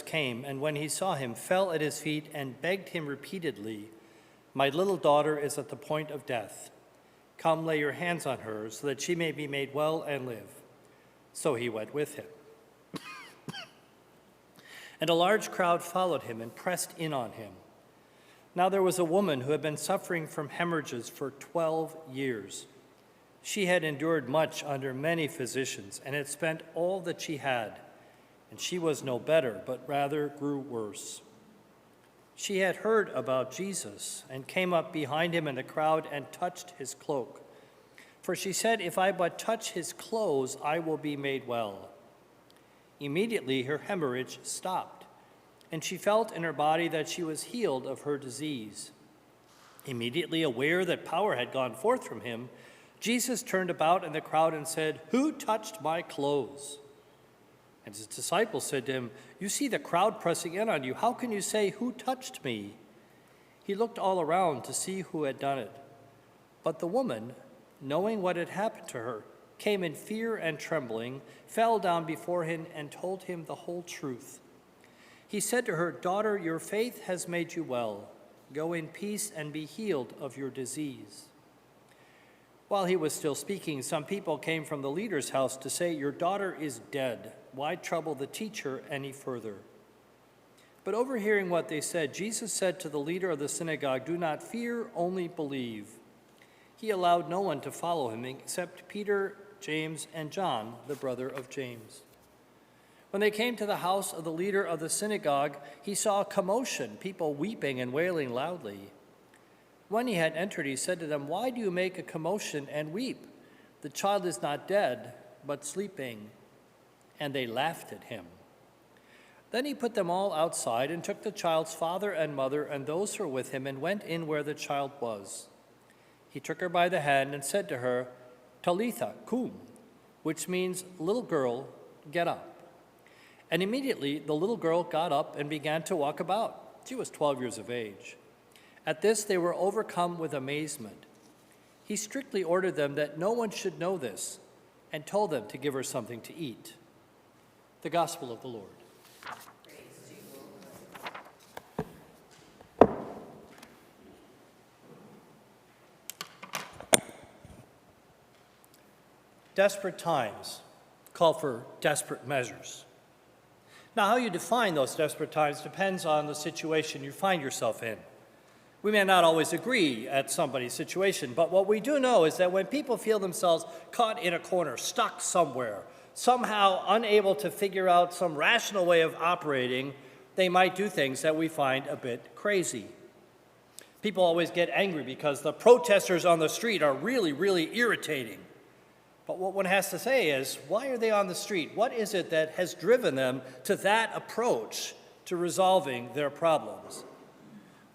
came, and when he saw him, fell at his feet and begged him repeatedly, "My little daughter is at the point of death. Come, lay your hands on her, so that she may be made well and live." So he went with him. And a large crowd followed him and pressed in on him. Now there was a woman who had been suffering from hemorrhages for 12 years. She had endured much under many physicians and had spent all that she had, and she was no better, but rather grew worse. She had heard about Jesus and came up behind him in the crowd and touched his cloak. For she said, "If I but touch his clothes, I will be made well." Immediately her hemorrhage stopped, and she felt in her body that she was healed of her disease. Immediately aware that power had gone forth from him, Jesus turned about in the crowd and said, "Who touched my clothes?" And his disciples said to him, "You see the crowd pressing in on you. How can you say, 'Who touched me?'" He looked all around to see who had done it. But the woman, knowing what had happened to her, came in fear and trembling, fell down before him, and told him the whole truth. He said to her, "Daughter, your faith has made you well. Go in peace and be healed of your disease." While he was still speaking, some people came from the leader's house to say, "Your daughter is dead. Why trouble the teacher any further?" But overhearing what they said, Jesus said to the leader of the synagogue, "Do not fear, only believe." He allowed no one to follow him except Peter, James, and John, the brother of James. When they came to the house of the leader of the synagogue, he saw a commotion, people weeping and wailing loudly. When he had entered, he said to them, "Why do you make a commotion and weep? The child is not dead, but sleeping." And they laughed at him. Then he put them all outside and took the child's father and mother and those who were with him and went in where the child was. He took her by the hand and said to her, "Talitha cum," which means, "Little girl, get up." And immediately the little girl got up and began to walk about. She was 12 years of age. At this they were overcome with amazement. He strictly ordered them that no one should know this and told them to give her something to eat. The Gospel of the Lord. Desperate times call for desperate measures. Now, how you define those desperate times depends on the situation you find yourself in. We may not always agree at somebody's situation, but what we do know is that when people feel themselves caught in a corner, stuck somewhere, somehow unable to figure out some rational way of operating, they might do things that we find a bit crazy. People always get angry because the protesters on the street are really, really irritating. But what one has to say is, why are they on the street? What is it that has driven them to that approach to resolving their problems?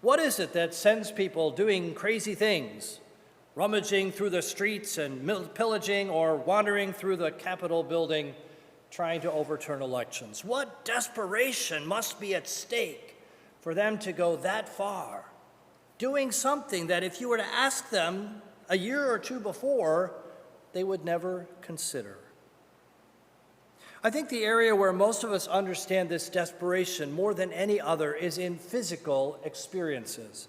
What is it that sends people doing crazy things, rummaging through the streets and pillaging or wandering through the Capitol building, trying to overturn elections? What desperation must be at stake for them to go that far, doing something that if you were to ask them a year or two before, they would never consider? I think the area where most of us understand this desperation more than any other is in physical experiences.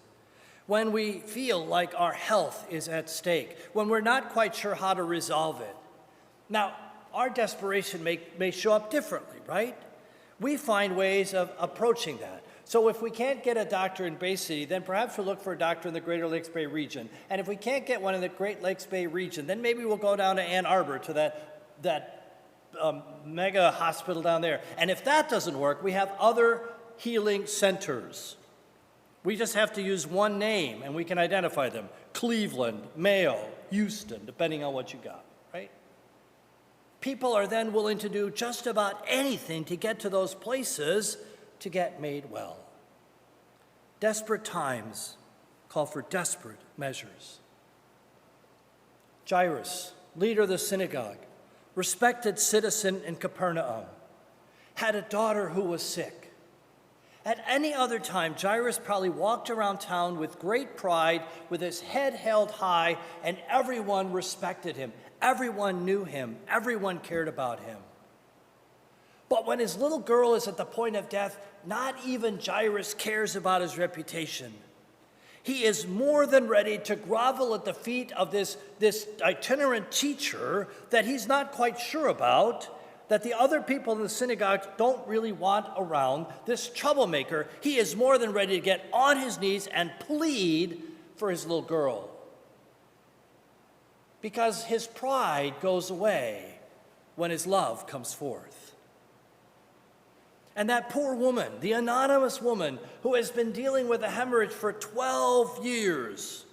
When we feel like our health is at stake, when we're not quite sure how to resolve it. Now, our desperation may show up differently, right? We find ways of approaching that. So if we can't get a doctor in Bay City, then perhaps we'll look for a doctor in the Greater Lakes Bay region. And if we can't get one in the Great Lakes Bay region, then maybe we'll go down to Ann Arbor to that mega hospital down there. And if that doesn't work, we have other healing centers. We just have to use one name and we can identify them. Cleveland, Mayo, Houston, depending on what you got, right? People are then willing to do just about anything to get to those places to get made well. Desperate times call for desperate measures. Jairus, leader of the synagogue, respected citizen in Capernaum, had a daughter who was sick. At any other time, Jairus probably walked around town with great pride, with his head held high, and everyone respected him. Everyone knew him. Everyone cared about him. But when his little girl is at the point of death, not even Jairus cares about his reputation. He is more than ready to grovel at the feet of this itinerant teacher that he's not quite sure about, that the other people in the synagogue don't really want around, this troublemaker. He is more than ready to get on his knees and plead for his little girl. Because his pride goes away when his love comes forth. And that poor woman, the anonymous woman who has been dealing with a hemorrhage for 12 years.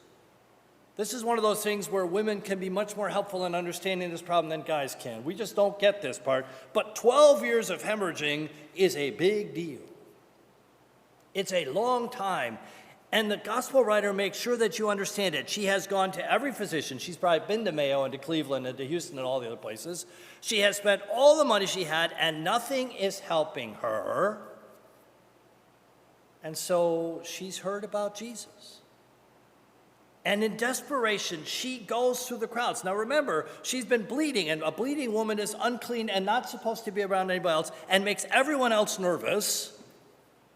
This is one of those things where women can be much more helpful in understanding this problem than guys can. We just don't get this part. But 12 years of hemorrhaging is a big deal. It's a long time. And the gospel writer makes sure that you understand it. She has gone to every physician. She's probably been to Mayo and to Cleveland and to Houston and all the other places. She has spent all the money she had, and nothing is helping her. And so she's heard about Jesus. And in desperation, she goes through the crowds. Now remember, she's been bleeding, and a bleeding woman is unclean and not supposed to be around anybody else and makes everyone else nervous.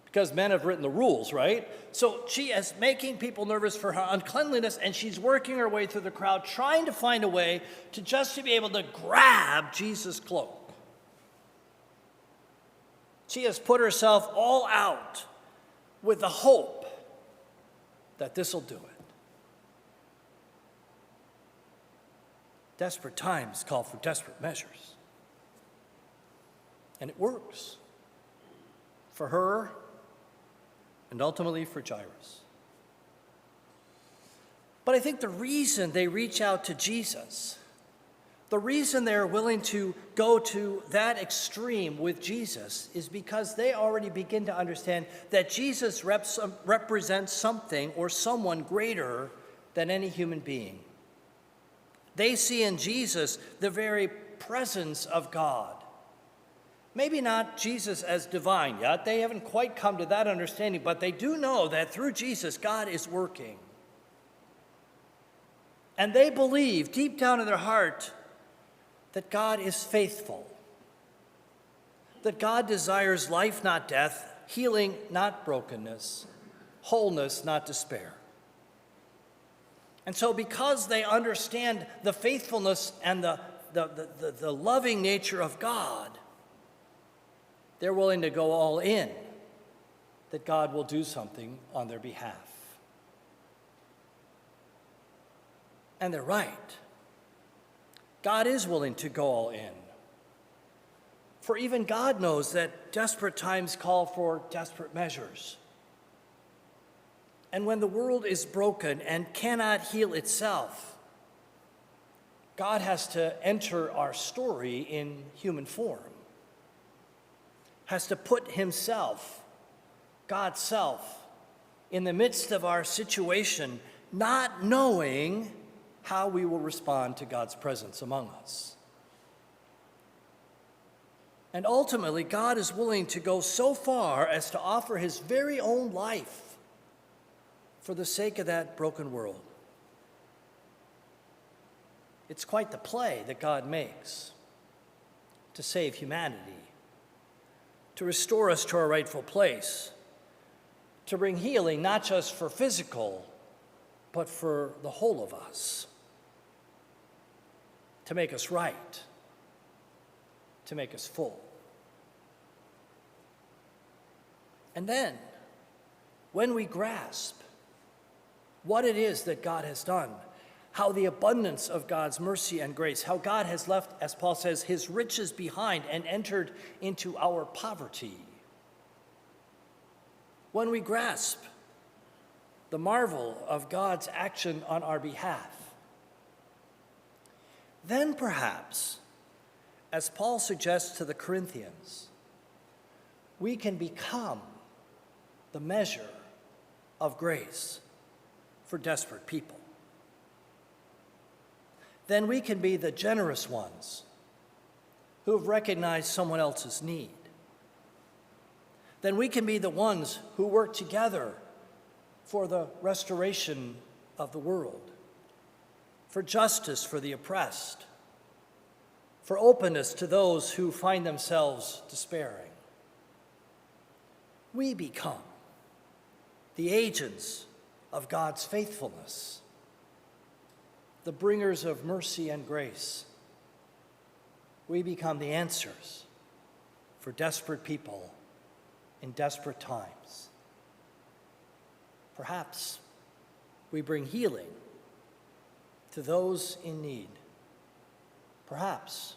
Because men have written the rules, right? So she is making people nervous for her uncleanliness, and she's working her way through the crowd, trying to find a way to be able to grab Jesus' cloak. She has put herself all out with the hope that this will do it. Desperate times call for desperate measures. And it works for her and ultimately for Jairus. But I think the reason they reach out to Jesus, the reason they're willing to go to that extreme with Jesus, is because they already begin to understand that Jesus represents something or someone greater than any human being. They see in Jesus the very presence of God. Maybe not Jesus as divine yet. They haven't quite come to that understanding, but they do know that through Jesus, God is working. And they believe deep down in their heart that God is faithful, that God desires life, not death, healing, not brokenness, wholeness, not despair. And so because they understand the faithfulness and the loving nature of God, they're willing to go all in, that God will do something on their behalf. And they're right. God is willing to go all in. For even God knows that desperate times call for desperate measures. And when the world is broken and cannot heal itself, God has to enter our story in human form. Has to put himself, God's self, in the midst of our situation, not knowing how we will respond to God's presence among us. And ultimately, God is willing to go so far as to offer his very own life for the sake of that broken world. It's quite the play that God makes to save humanity, to restore us to our rightful place, to bring healing not just for physical, but for the whole of us, to make us right, to make us full. And then, when we grasp what it is that God has done, how the abundance of God's mercy and grace, how God has left, as Paul says, his riches behind and entered into our poverty. When we grasp the marvel of God's action on our behalf, then perhaps, as Paul suggests to the Corinthians, we can become the measure of grace for desperate people. Then we can be the generous ones who have recognized someone else's need. Then we can be the ones who work together for the restoration of the world, for justice for the oppressed, for openness to those who find themselves despairing. We become the agents of God's faithfulness, the bringers of mercy and grace. We become the answers for desperate people in desperate times. Perhaps we bring healing to those in need. Perhaps